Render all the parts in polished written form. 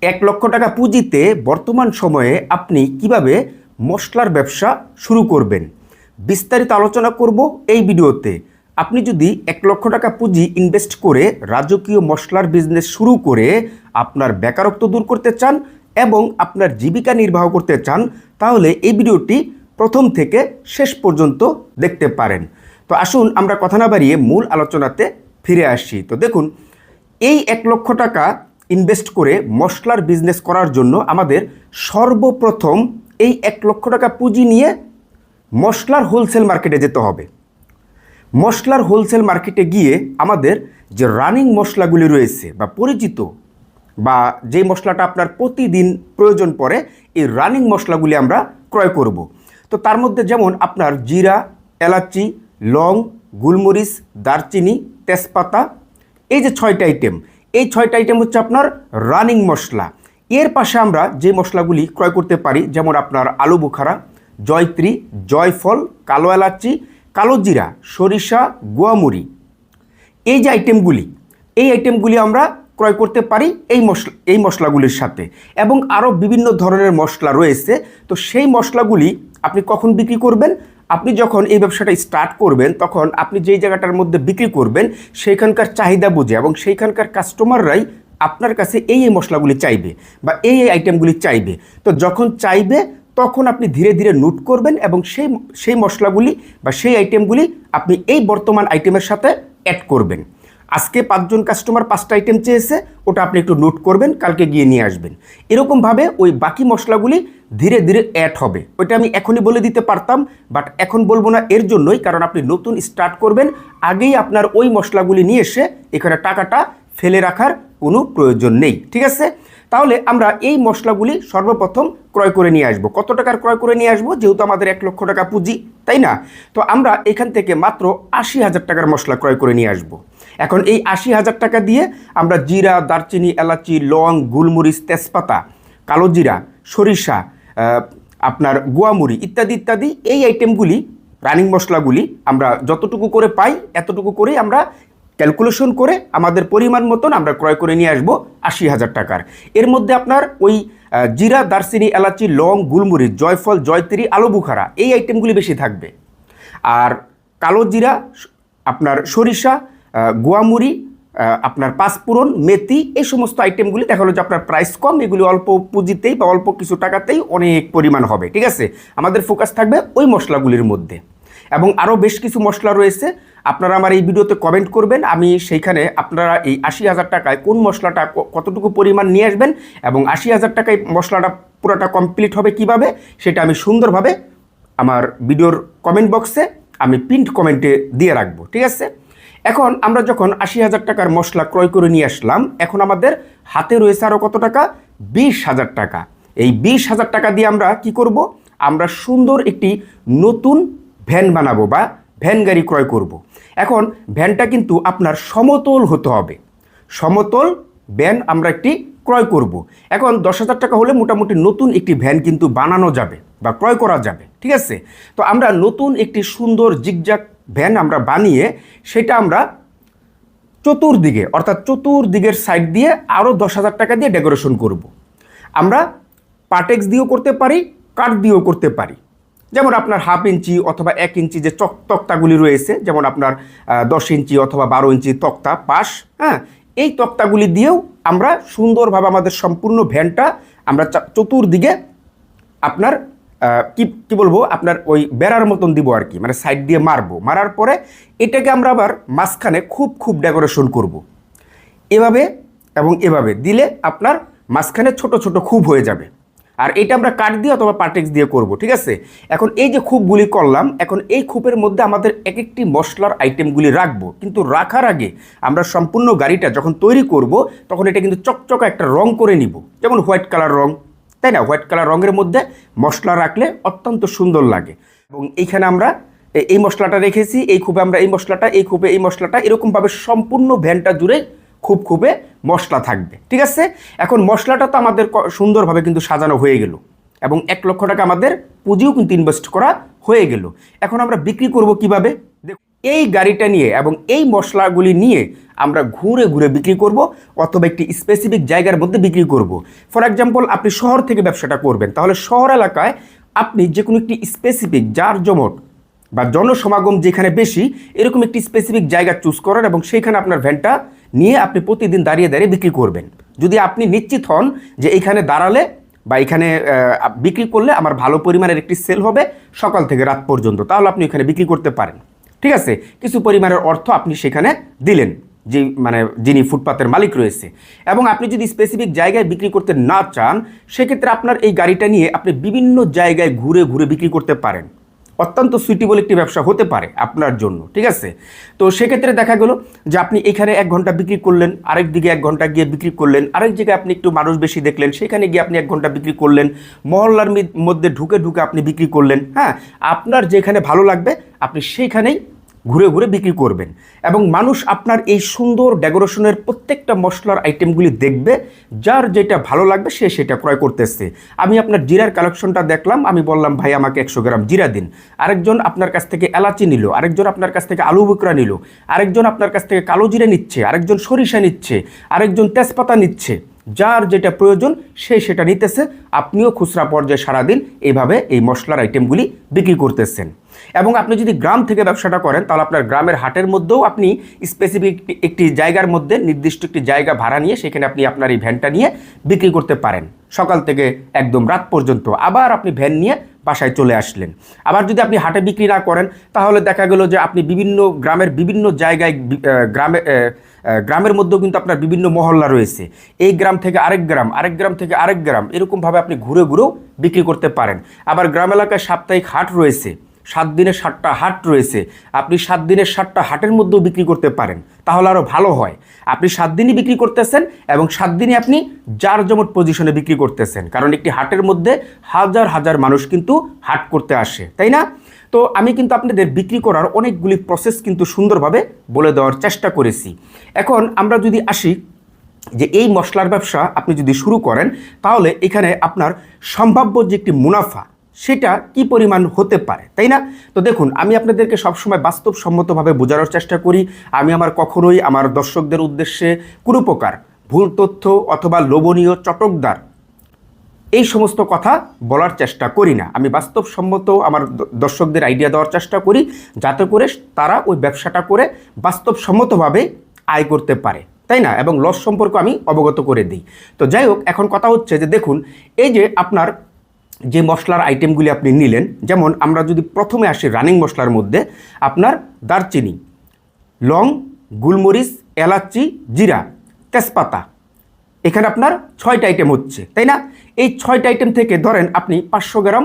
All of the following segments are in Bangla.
1 লক্ষ টাকা পুঁজিতে বর্তমান সময়ে আপনি কিভাবে মশলার ব্যবসা শুরু করবেন বিস্তারিত আলোচনা করব এই ভিডিওতে। আপনি যদি 1 লক্ষ টাকা পুঁজি ইনভেস্ট করে রাজকীয় মশলার বিজনেস শুরু করে আপনার বেকারত্ব দূর করতে চান এবং আপনার জীবিকা নির্বাহ করতে চান, তাহলে এই ভিডিওটি প্রথম থেকে শেষ পর্যন্ত দেখতে পারেন। তো আসুন আমরা কথা না বাড়িয়ে মূল আলোচনাতে ফিরে আসি। তো দেখুন, এই 1 লক্ষ টাকা ইনভেস্ট করে মশলার বিজনেস করার জন্য আমাদের সর্বপ্রথম এই 1 লক্ষ টাকা পুঁজি নিয়ে মশলার হোলসেল মার্কেটে যেতে হবে। মশলার হোলসেল মার্কেটে গিয়ে আমাদের যে রানিং মশলাগুলি রয়েছে বা পরিচিত বা যে মশলাটা আপনার প্রতিদিন প্রয়োজন পড়ে, এই রানিং মশলাগুলি আমরা ক্রয় করব। তো তার মধ্যে যেমন আপনার জিরা, এলাচি, লং, গোলমরিচ, দারচিনি, তেজপাতা, এই যে 6টা আইটেম, এই 6টা আইটেম হচ্ছে আপনার রানিং মশলা। এর পাশে আমরা যে মশলাগুলি ক্রয় করতে পারি, যেমন আপনার আলু বুখারা, জয়ত্রী, জয়ফল, কালো এলাচি, কালো জিরা, সরিষা, গোয়ামুড়ি, এই যে আইটেমগুলি, এই আইটেমগুলি আমরা ক্রয় করতে পারি এই মশলাগুলির সাথে। এবং আরও বিভিন্ন ধরনের মশলা রয়েছে। তো সেই মশলাগুলি আপনি কখন বিক্রি করবেন? আপনি যখন এই ব্যবসাটা স্টার্ট করবেন, তখন আপনি যেই জায়গাটার মধ্যে বিক্রি করবেন সেইখানকার চাহিদা বুঝে এবং সেইখানকার কাস্টমাররাই আপনার কাছে এই মশলাগুলি চাইবে বা এই আইটেমগুলি চাইবে। তো যখন চাইবে তখন আপনি ধীরে ধীরে নোট করবেন এবং সেই মশলাগুলি বা সেই আইটেমগুলি আপনি এই বর্তমান আইটেমের সাথে অ্যাড করবেন। আজকে 5জন কাস্টমার 5টা আইটেম চেয়েছে, ওটা আপনি একটু নোট করবেন, কালকে গিয়ে নিয়ে আসবেন। এরকমভাবে ওই বাকি মশলাগুলি ধীরে ধীরে অ্যাড হবে। ওইটা আমি এখনই বলে দিতে পারতাম, বাট এখন বলবো না এর জন্যই, কারণ আপনি নতুন স্টার্ট করবেন, আগেই আপনার ওই মশলাগুলি নিয়ে এসে এখানে টাকাটা ফেলে রাখার কোনো প্রয়োজন নেই। ঠিক আছে? তাহলে আমরা এই মশলাগুলি সর্বপ্রথম ক্রয় করে নিয়ে আসবো। কত টাকার ক্রয় করে নিয়ে আসবো? যেহেতু আমাদের 1 লক্ষ টাকা পুঁজি, তাই না? তো আমরা এখান থেকে মাত্র 80,000 টাকার মশলা ক্রয় করে নিয়ে আসবো। এখন এই 80,000 টাকা দিয়ে আমরা জিরা, দারচিনি, এলাচি, লং, গোলমরিচ, তেজপাতা, কালো জিরা, সরিষা, আপনার গোয়ামুড়ি ইত্যাদি ইত্যাদি এই আইটেমগুলি, রানিং মশলাগুলি আমরা যতটুকু করে পাই এতটুকু করেই আমরা ক্যালকুলেশন করে আমাদের পরিমাণ মতন আমরা ক্রয় করে নিয়ে আসবো 80,000 টাকার। এর মধ্যে আপনার ওই জিরা, দারচিনি, এলাচি, লং, গোলমরিচ, জয়ফল, জয়ত্রী, আলু বুখারা এই আইটেমগুলি বেশি থাকবে। আর কালো জিরা, আপনার সরিষা, গোয়ামুড়ি, আপনার পাঁচফোড়ন, মেথি, এই সমস্ত আইটেমগুলি দেখা হলো যে আপনার প্রাইস কম, এগুলি অল্প পুঁজিতেই বা অল্প কিছু টাকাতেই অনেক পরিমাণ হবে। ঠিক আছে? আমাদের ফোকাস থাকবে ওই মশলাগুলির মধ্যে। এবং আরও বেশ কিছু মশলা রয়েছে, আপনারা আমার এই ভিডিওতে কমেন্ট করবেন, আমি সেইখানে আপনারা এই 80,000 টাকায় কোন মশলাটা কতটুকু পরিমাণ নিয়ে আসবেন এবং 80,000 টাকায় মশলাটা পুরোটা কমপ্লিট হবে কিভাবে, সেটা আমি সুন্দরভাবে আমার ভিডিওর কমেন্ট বক্সে আমি পিন্ড কমেন্টে দিয়ে রাখবো। ঠিক আছে? এখন আমরা যখন 80,000 টাকার মশলা ক্রয় করে নিয়ে আসলাম, এখন আমাদের হাতে রয়েছে আরও কত টাকা? 20,000 টাকা। এই 20,000 টাকা দিয়ে আমরা কি করব? আমরা সুন্দর একটি নতুন ভ্যান বানাবো বা ভ্যান গাড়ি ক্রয় করব। এখন ভ্যানটা কিন্তু আপনার সমতল হতে হবে। সমতল ভ্যান আমরা একটি ক্রয় করব। এখন 10,000 টাকা হলে মোটামুটি নতুন একটি ভ্যান কিন্তু বানানো যাবে বা ক্রয় করা যাবে। ঠিক আছে? তো আমরা নতুন একটি সুন্দর জিগজ্যাগ ভ্যান আমরা বানিয়ে সেটা আমরা চতুর্দিকে, অর্থাৎ চতুর্দিকের সাইড দিয়ে আরও 10,000 টাকা দিয়ে ডেকোরেশন করব। আমরা পাটেক্স দিয়েও করতে পারি, কাঠ দিয়েও করতে পারি। যেমন আপনার 1/2 ইঞ্চি অথবা 1 ইঞ্চি যে তক্তাগুলি রয়েছে, যেমন আপনার 10 ইঞ্চি অথবা 12 ইঞ্চি তক্তা পাশ, হ্যাঁ, এই তক্তাগুলি দিয়েও আমরা সুন্দরভাবে আমাদের সম্পূর্ণ ভ্যানটা আমরা চতুর্দিকে আপনার কি বলবো, আপনার ওই বেড়ার মতন দিব আর কি, মানে সাইড দিয়ে মারবো। মারার পরে এটাকে আমরা আবার মাঝখানে খুব ডেকোরেশন করব। এভাবে এবং এভাবে দিলে আপনার মাঝখানে ছোট ছোট খুব হয়ে যাবে। আর এটা আমরা কাঠ দিয়ে অথবা পাটেক্স দিয়ে করব। ঠিক আছে? এখন এই যে খুবগুলি করলাম, এখন এই খুবের মধ্যে আমাদের এক একটি মশলার আইটেমগুলি রাখবো। কিন্তু রাখার আগে আমরা সম্পূর্ণ গাড়িটা যখন তৈরি করব, তখন এটা কিন্তু চকচকা একটা রং করে নিব, যেমন হোয়াইট কালার রং, তাই না? হোয়াইট কালার রঙের মধ্যে মশলা রাখলে অত্যন্ত সুন্দর লাগে। এবং এইখানে আমরা এই মশলাটা রেখেছি, এই খুবে আমরা এই মশলাটা, এই খুবে এই মশলাটা, এরকমভাবে সম্পূর্ণ ভ্যানটা জুড়ে খুবে মশলা থাকবে। ঠিক আছে? এখন মশলাটা তো আমাদের সুন্দরভাবে কিন্তু সাজানো হয়ে গেল এবং 1 লক্ষ টাকা আমাদের পুঁজিও কিন্তু ইনভেস্ট করা হয়ে গেল। এখন আমরা বিক্রি করব কিভাবে? দেখুন, এই গাড়িটা নিয়ে এবং এই মশলাগুলি নিয়ে আমরা ঘুরে ঘুরে বিক্রি করব অথবা একটি স্পেসিফিক জায়গার মধ্যে বিক্রি করব। ফর এক্সাম্পল, আপনি শহর থেকে ব্যবসাটা করবেন, তাহলে শহর এলাকায় আপনি যে কোনো একটি স্পেসিফিক জাঁকজমট বা জনসমাগম যেখানে বেশি এরকম একটি স্পেসিফিক জায়গা চুজ করেন এবং সেইখানে আপনার ভ্যানটা নিয়ে আপনি প্রতিদিন দাঁড়িয়ে দাঁড়িয়ে বিক্রি করবেন। যদি আপনি নিশ্চিত হন যে এইখানে দাঁড়ালে বা এখানে বিক্রি করলে আমার ভালো পরিমাণের একটি সেল হবে সকাল থেকে রাত পর্যন্ত, তাহলে আপনি এখানে বিক্রি করতে পারেন। ঠিক আছে, কিছু পরিমাণের অর্থ আপনি সেখানে দিলেন যে যিনি ফুটপাতের মালিক রয়েছে। এবং আপনি যদি স্পেসিফিক জায়গায় বিক্রি করতে না চান, সেক্ষেত্রে আপনার এই গাড়িটা নিয়ে আপনি বিভিন্ন জায়গায় ঘুরে ঘুরে বিক্রি করতে পারেন। অত্যন্ত সুইটেবল একটি ব্যবসা হতে পারে আপনার জন্য। ঠিক আছে, তো সেক্ষেত্রে দেখা গেল যে আপনি এখানে 1 ঘন্টা বিক্রি করলেন, আরেক দিকে 1 ঘন্টা গিয়ে বিক্রি করলেন, আরেক জায়গায় আপনি একটু মানুষ বেশি দেখলেন, সেখানে গিয়ে আপনি 1 ঘন্টা বিক্রি করলেন, মহল্লার মধ্যে ঢুকে ঢুকে আপনি বিক্রি করলেন। হ্যাঁ, আপনার যেখানে ভালো লাগবে আপনি সেইখানেই ঘুরে ঘুরে বিক্রি করবেন এবং মানুষ আপনার এই সুন্দর ডেকোরেশনের প্রত্যেকটা মশলার আইটেমগুলি দেখবে, যার যেটা ভালো লাগবে সে সেটা ক্রয় করতেছে। আমি আপনার জিরার কালেকশনটা দেখলাম, আমি বললাম ভাই আমাকে 100 গ্রাম জিরা দিন, আরেকজন আপনার কাছ থেকে এলাচি নিল, আরেকজন আপনার কাছ থেকে আলু বুকরা নিল, আরেকজন আপনার কাছ থেকে কালো জিরা নিচ্ছে, আরেকজন সরিষা নিচ্ছে, আরেকজন তেজপাতা নিচ্ছে। যার যেটা প্রয়োজন সে সেটা নিতেছে, আপনিও খুচরা পর্যায়ে সারাদিন এইভাবে এই মশলার আইটেমগুলি বিক্রি করতেছেন। এবং আপনি যদি গ্রাম থেকে ব্যবসাটা করেন, তাহলে আপনার গ্রামের হাটের মধ্যেও আপনি স্পেসিফিক একটি জায়গার মধ্যে নির্দিষ্ট একটি জায়গা ভাড়া নিয়ে সেখানে আপনি আপনার এই ভ্যানটা নিয়ে বিক্রি করতে পারেন সকাল থেকে একদম রাত পর্যন্ত। আবার আপনি ভ্যান নিয়ে বাসায় চলে আসলেন। আবার যদি আপনি হাটে বিক্রি না করেন, তাহলে দেখা গেল যে আপনি বিভিন্ন গ্রামের বিভিন্ন জায়গায় গ্রামের মধ্যেও কিন্তু আপনার বিভিন্ন মহল্লা রয়েছে, এই গ্রাম থেকে আরেক গ্রাম, আরেক গ্রাম থেকে আরেক গ্রাম, এরকমভাবে আপনি ঘুরে ঘুরেও বিক্রি করতে পারেন। আবার গ্রাম এলাকায় সাপ্তাহিক হাট রয়েছে, 7 দিনে 7টা হাট রয়েছে, আপনি 7 দিনের 7টা হাটের মধ্যেও বিক্রি করতে পারেন, তাহলে আরও ভালো হয়। আপনি 7 দিনই বিক্রি করতেছেন এবং 7 দিনই আপনি জাঁকজমট পজিশনে বিক্রি করতেছেন, কারণ একটি হাটের মধ্যে হাজার হাজার মানুষ কিন্তু হাট করতে আসে, তাই না? তো আমি কিন্তু আপনাদের বিক্রি করার অনেকগুলি প্রসেস কিন্তু সুন্দরভাবে বলে দেওয়ার চেষ্টা করেছি। এখন আমরা যদি আসি যে এই মশলার ব্যবসা আপনি যদি শুরু করেন, তাহলে এখানে আপনার সম্ভাব্য যে একটি মুনাফা সেটা কি পরিমাণ হতে পারে, তাই না? তো দেখুন, আমি আপনাদেরকে সবসময় বাস্তবসম্মতভাবে বোঝানোর চেষ্টা করি। আমি কখনোই আমার দর্শকদের উদ্দেশ্যে কোনো প্রকার ভুল তথ্য অথবা লোভনীয় চটকদার এই সমস্ত কথা বলার চেষ্টা করি না। আমি বাস্তবসম্মত আমার দর্শকদের আইডিয়া দেওয়ার চেষ্টা করি, যাতে করে তারা ওই ব্যবসাটা করে বাস্তবসম্মতভাবে আয় করতে পারে, তাই না? এবং লস সম্পর্কে আমি অবগত করে দিই। তো যাই হোক, এখন কথা হচ্ছে যে দেখুন, এই যে আপনার যে মশলার আইটেমগুলি আপনি নিলেন, যেমন আমরা যদি প্রথমে আসি রানিং মশলার মধ্যে, আপনার দারচিনি, লং, গোলমরিচ, এলাচি, জিরা, তেজপাতা, এখানে আপনার 6টা আইটেম হচ্ছে, তাই না? এই 6টা আইটেম থেকে ধরেন আপনি 500 গ্রাম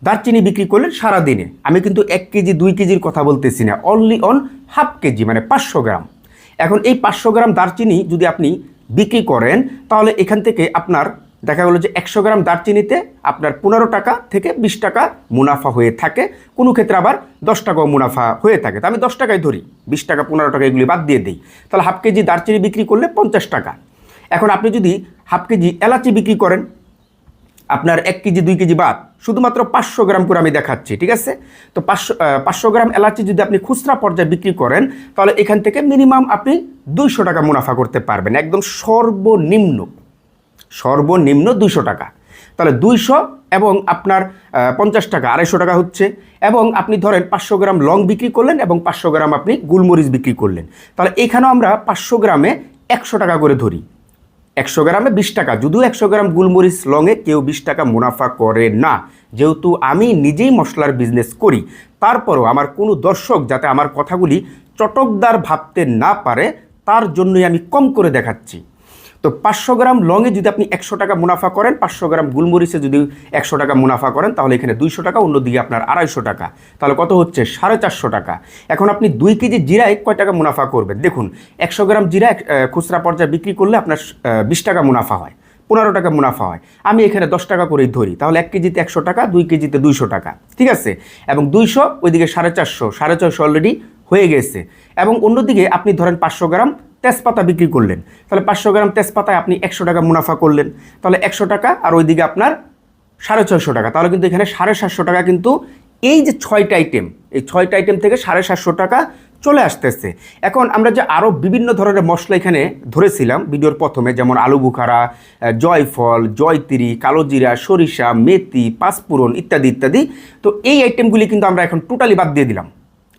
দারচিনি বিক্রি করলেন সারাদিনে। আমি কিন্তু 1 কেজি 2 কেজির কথা বলতেছি না, অনলি অন হাফ কেজি মানে 500 গ্রাম। এখন এই 500 গ্রাম দারচিনি যদি আপনি বিক্রি করেন, তাহলে এখান থেকে আপনার দেখা গেলো যে 100 গ্রাম দারচিনিতে আপনার 15 টাকা থেকে 20 টাকা মুনাফা হয়ে থাকে, কোনো ক্ষেত্রে আবার 10 টাকাও মুনাফা হয়ে থাকে। তো আমি 10 টাকায় ধরি, 20 টাকা 15 টাকা এগুলি বাদ দিয়ে দিই, তাহলে হাফ কেজি দারচিনি বিক্রি করলে 50 টাকা। এখন আপনি যদি হাফ কেজি এলাচি বিক্রি করেন, আপনার 1 কেজি 2 কেজি বাদ, শুধুমাত্র 500 গ্রাম করে আমি দেখাচ্ছি, ঠিক আছে? তো 500 গ্রাম এলাচি যদি আপনি খুচরা পর্যায়ে বিক্রি করেন, তাহলে এখান থেকে মিনিমাম আপনি 200 টাকা মুনাফা করতে পারবেন, একদম সর্বনিম্ন 200 টাকা। তাহলে 200 এবং আপনার 50 টাকা 250 টাকা হচ্ছে। এবং আপনি ধরেন 500 গ্রাম লং বিক্রি করলেন এবং 500 গ্রাম আপনি গোলমরিচ বিক্রি করলেন, তাহলে এখানেও আমরা 500 গ্রামে 100 টাকা করে ধরি, 100 গ্রামে 20 টাকা। যদিও 100 গ্রাম গোলমরিচ লংয়ে কেউ 20 টাকা মুনাফা করে না, যেহেতু আমি নিজেই মশলার বিজনেস করি, তারপরও আমার কোনো দর্শক যাতে আমার কথাগুলি চটকদার ভাবতে না পারে তার জন্যই আমি কম করে দেখাচ্ছি। তো 500 গ্রাম লংয়ে যদি আপনি 100 টাকা মুনাফা করেন, 500 গ্রাম গোলমরিচে যদি 100 টাকা মুনাফা করেন, তাহলে এখানে 200 টাকা, অন্যদিকে আপনার 250 টাকা, তাহলে কত হচ্ছে 450 টাকা। এখন আপনি 2 কেজি জিরায় কয় টাকা মুনাফা করবেন? দেখুন, 100 গ্রাম জিরা খুচরা পর্যায়ে বিক্রি করলে আপনার 20 টাকা মুনাফা হয়, 15 টাকা মুনাফা হয়। আমি এখানে 10 টাকা করেই ধরি, তাহলে 1 কেজিতে 100 টাকা, 2 কেজিতে 200 টাকা, ঠিক আছে? এবং 200 ওইদিকে 450 অলরেডি হয়ে গেছে। এবং অন্যদিকে আপনি ধরেন 500 গ্রাম তেজপাতা বিক্রি করলেন, তাহলে 500 গ্রাম তেজপাতায় আপনি 100 টাকা মুনাফা করলেন, তাহলে 100 টাকা আর ওইদিকে আপনার 650 টাকা, তাহলে কিন্তু এখানে 750 টাকা কিন্তু এই যে 6টা আইটেম, এই 6টা আইটেম থেকে 750 টাকা চলে আসতেছে। এখন আমরা যে আরও বিভিন্ন ধরনের মশলা এখানে ধরেছিলাম ভিডিওর প্রথমে, যেমন আলু বুখারা, জয়ফল, জয়তিরি, কালো জিরা, সরিষা, মেথি, পাঁচফোড়ন ইত্যাদি ইত্যাদি। তো এই আইটেমগুলি কিন্তু আমরা এখন টোটালি বাদ দিয়ে দিলাম,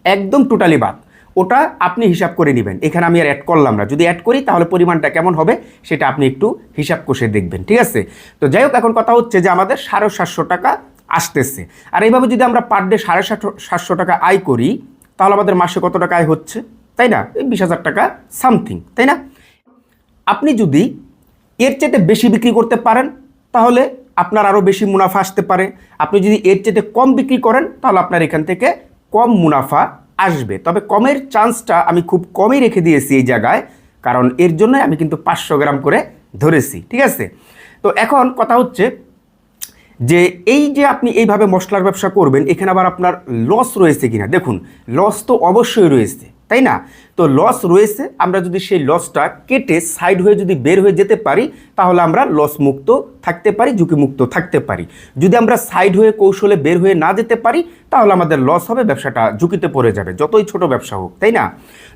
একদম টোটালি বাদ। ওটা আপনি হিসাব করে নেবেন, এখানে আমি আর অ্যাড করলাম না। যদি অ্যাড করি তাহলে পরিমাণটা কেমন হবে সেটা আপনি একটু হিসাব কষে দেখবেন, ঠিক আছে? তো যাই হোক, এখন কথা হচ্ছে যে আমাদের 750 টাকা আসতেছে। আর এইভাবে যদি আমরা পার ডে 750 টাকা আয় করি তাহলে আমাদের মাসে কত টাকা আয় হচ্ছে, তাই না? এই 20,000 টাকা সামথিং, তাই না? আপনি যদি এর চেয়ে বেশি বিক্রি করতে পারেন তাহলে আপনার আরও বেশি মুনাফা আসতে পারে। আপনি যদি এর চেয়ে কম বিক্রি করেন তাহলে আপনার এখান থেকে কম মুনাফা আসবে। তবে কমের চান্সটা আমি খুব কমই রেখে দিয়েছি এই জায়গায়, কারণ এর জন্য আমি কিন্তু 500 গ্রাম করে ধরেছি, ঠিক আছে? তো এখন কথা হচ্ছে যে এই যে আপনি এইভাবে মশলার ব্যবসা করবেন, এখানে আবার আপনার লস রয়েছে কিনা। দেখুন, লস তো অবশ্যই রয়েছে, তাই না? তো লস রয়েছে, আমরা যদি সেই লসটা কেটে সাইড হয়ে যদি বের হয়ে যেতে পারি তাহলে আমরা লস মুক্ত থাকতে পারি, ঝুঁকিমুক্ত থাকতে পারি। যদি আমরা সাইড হয়ে কৌশলে বের হয়ে না যেতে পারি তাহলে আমাদের লস হবে, ব্যবসাটা ঝুঁকিতে পড়ে যাবে, যতই ছোট ব্যবসা হোক, তাই না?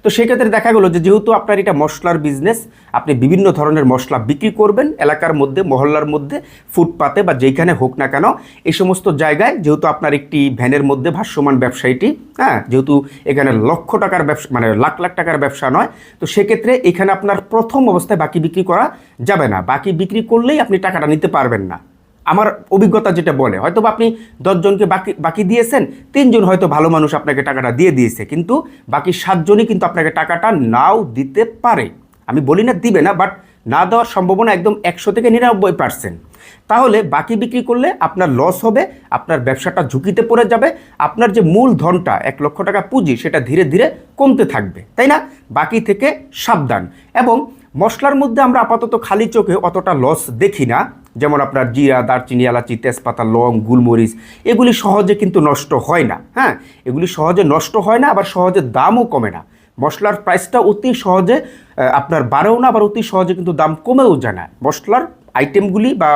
তো সেক্ষেত্রে দেখা গেলো যে যেহেতু আপনার এটা মশলার বিজনেস, আপনি বিভিন্ন ধরনের মশলা বিক্রি করবেন এলাকার মধ্যে, মহল্লার মধ্যে, ফুটপাতে বা যেখানে হোক না কেন, এই সমস্ত জায়গায়, যেহেতু আপনার একটি ভ্যানের মধ্যে ভাসমান ব্যবসায়ীটি, হ্যাঁ, যেহেতু এখানে লক্ষ টাকার ব্যবসা, মানে লাখ লাখ টাকার ব্যবসা নয়, তো সেক্ষেত্রে এখানে আপনার প্রথম অবস্থায় বাকি বিক্রি করা যাবে না। বাকি বিক্রি করলেই আপনি টাকাটা নিতে পারবেন না। আমার অভিজ্ঞতা যেটা বলে, হয়তো আপনি 10 জনকে বাকি দিয়েছেন, 3 জন হয়তো ভালো মানুষ আপনাকে টাকাটা দিয়ে দিয়েছে, কিন্তু বাকি 7 জনই কিন্তু আপনাকে টাকাটা নাও দিতে পারে। আমি বলি না দিবে না, বাট না দেওয়ার সম্ভাবনা একদম 100 থেকে 99%। তাহলে বাকি বিক্রি করলে আপনার লস হবে, আপনার ব্যবসাটা ঝুঁকিতে পড়ে যাবে, আপনার যে মূল ধনটা 1 লক্ষ টাকা পুঁজি সেটা ধীরে ধীরে কমতে থাকবে, তাই না? বাকি থেকে সাবধান। এবং মশলার মধ্যে আমরা আপাতত খালি চোখে অতটা লস দেখি না, যেমন আপনার জিরা, দারচিনি, এলাচি, তেজপাতা, লং, গোলমরিচ, এগুলি সহজে কিন্তু নষ্ট হয় না। হ্যাঁ, এগুলি সহজে নষ্ট হয় না, আবার সহজে দামও কমে না। মশলার প্রাইসটা অতি সহজে আপনার বাড়েও না, আবার অতি সহজে কিন্তু দাম কমেও যায় না। মশলার আইটেমগুলি বা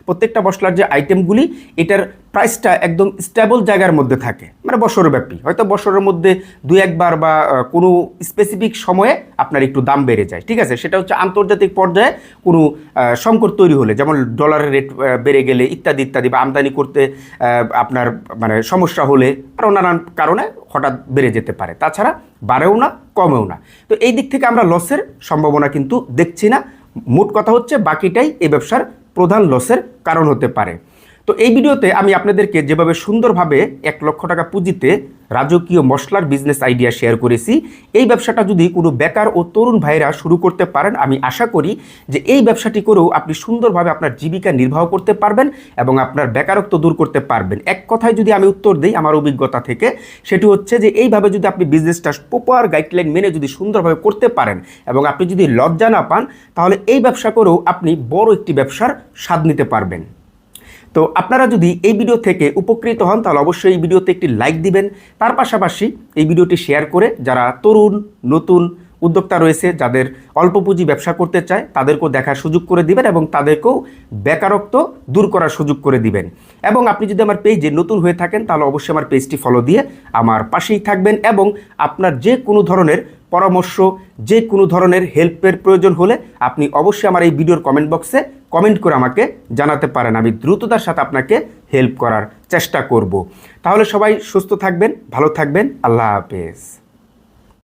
প্রত্যেকটা মশলার যে আইটেমগুলি, এটার প্রাইসটা একদম স্টেবল জায়গার মধ্যে থাকে, মানে বছরব্যাপী। হয়তো বছরের মধ্যে 2-1 বার বা কোনো স্পেসিফিক সময়ে আপনার একটু দাম বেড়ে যায়, ঠিক আছে? সেটা হচ্ছে আন্তর্জাতিক পর্যায়ে কোনো সংকট তৈরি হলে, যেমন ডলারের রেট বেড়ে গেলে ইত্যাদি ইত্যাদি, বা আমদানি করতে আপনার মানে সমস্যা হলে, আরও নানান কারণে হঠাৎ বেড়ে যেতে পারে। তাছাড়া বাড়েও না, কমেও না। তো এই দিক থেকে আমরা লসের সম্ভাবনা কিন্তু দেখছি না। মোট কথা হচ্ছে বাকিটাই এই ব্যবসার প্রধান লসের কারণ হতে পারে। তো এই ভিডিওতে আমি আপনাদেরকে যেভাবে সুন্দরভাবে 1 লক্ষ টাকা পুঁজিতে রাজকীয় মশলার বিজনেস আইডিয়া শেয়ার করেছি, এই ব্যবসাটা যদি কোনো বেকার ও তরুণ ভাইরা শুরু করতে পারেন, আমি আশা করি যে এই ব্যবসাটি করেও আপনি সুন্দরভাবে আপনার জীবিকা নির্বাহ করতে পারবেন এবং আপনার বেকারত্ব দূর করতে পারবেন। এক কথায় যদি আমি উত্তর দিই আমার অভিজ্ঞতা থেকে, সেটি হচ্ছে যে এইভাবে যদি আপনি বিজনেসটা প্রপার গাইডলাইন মেনে যদি সুন্দরভাবে করতে পারেন এবং আপনি যদি লজ্জা না পান, তাহলে এই ব্যবসা করেও আপনি বড় একটি ব্যবসার স্বাদ নিতে পারবেন। তো আপনারা যদি এই ভিডিও থেকে উপকৃত হন তাহলে অবশ্যই এই ভিডিওতে একটি লাইক দিবেন। তার পাশাপাশি এই ভিডিওটি শেয়ার করে যারা তরুণ নতুন উদ্যোক্তা রয়েছে, যাদের অল্প পুঁজি ব্যবসা করতে চায়, তাদেরকেও দেখার সুযোগ করে দিবেন এবং তাদেরকেও বেকারত্ব দূর করার সুযোগ করে দিবেন। এবং আপনি যদি আমার পেজে নতুন হয়ে থাকেন তাহলে অবশ্যই আমার পেজটি ফলো দিয়ে আমার পাশেই থাকবেন। এবং আপনার যে কোনো ধরনের পরামর্শ, যে কোনো ধরনের হেল্পের প্রয়োজন হলে আপনি অবশ্যই আমার এই ভিডিওর কমেন্ট বক্সে কমেন্ট করে আমাকে জানাতে পারেন। আমি দ্রুততার সাথে আপনাকে হেল্প করার চেষ্টা করব। তাহলে সবাই সুস্থ থাকবেন, ভালো থাকবেন। আল্লাহ হাফেজ।